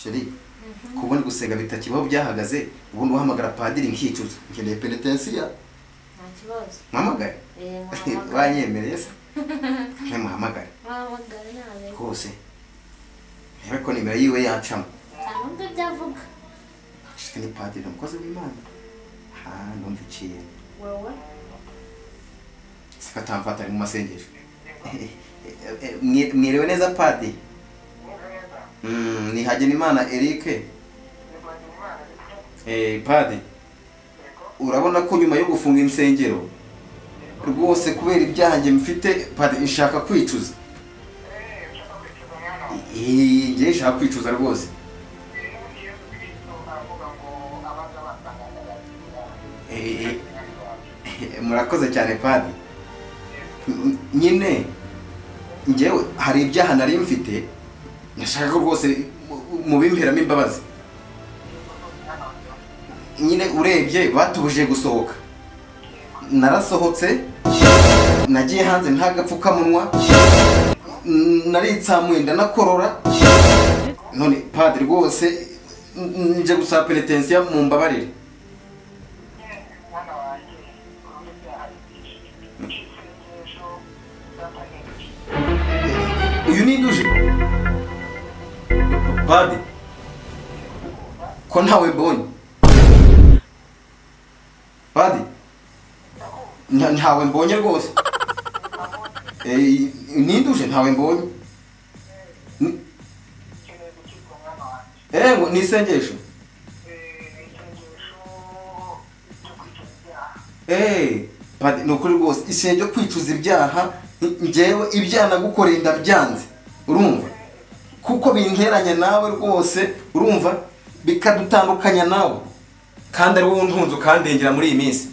sheri kubona gusenga bitakibaho byahagaze ubundi uhamagara padiri nkicuza nkeneye penitensiya nta kibazo mpamagare banyemereye se ntimuhamagare nawe rwose reba ko nimero yiwe yacamo ntabwo byavuga shika ni padiri umukozi w'Imana numva iciye wowe sikatamfata ari mu masengesho mwiriwe neza padiri ni Hagenimana Eric padiri urabona ko nyuma yo gufunga insengero rwose kubera ibyaha njye mfite padiri nshaka kwicuza njye nshaka kwicuza rwose murakoze cyane padiri nyine njyewe hari ibyaha nari mfite nashaka ko rwose mubimperamo imbabazi nyine urebye batubujije gusohoka narasohotse nagiye hanze nta gapfukamunwa naritsamuye ndanakorora none padiri rwose nje gusaba penitensiya mu mbabarire uyu ni induje padiri ko ntawe mbonye padiri ntawe mbonye rwose ninduje ntawe mbonye ngo ni isengesho padiri ni ukuri rwose isenge ryo kwicuza ibyaha njyewe ibyaha nagukoreye ndabyanze urumva kuko binteranya nawe rwose urumva bikadutandukanya nawe kandi ari wowe ntunze ukandengera muri iyi minsi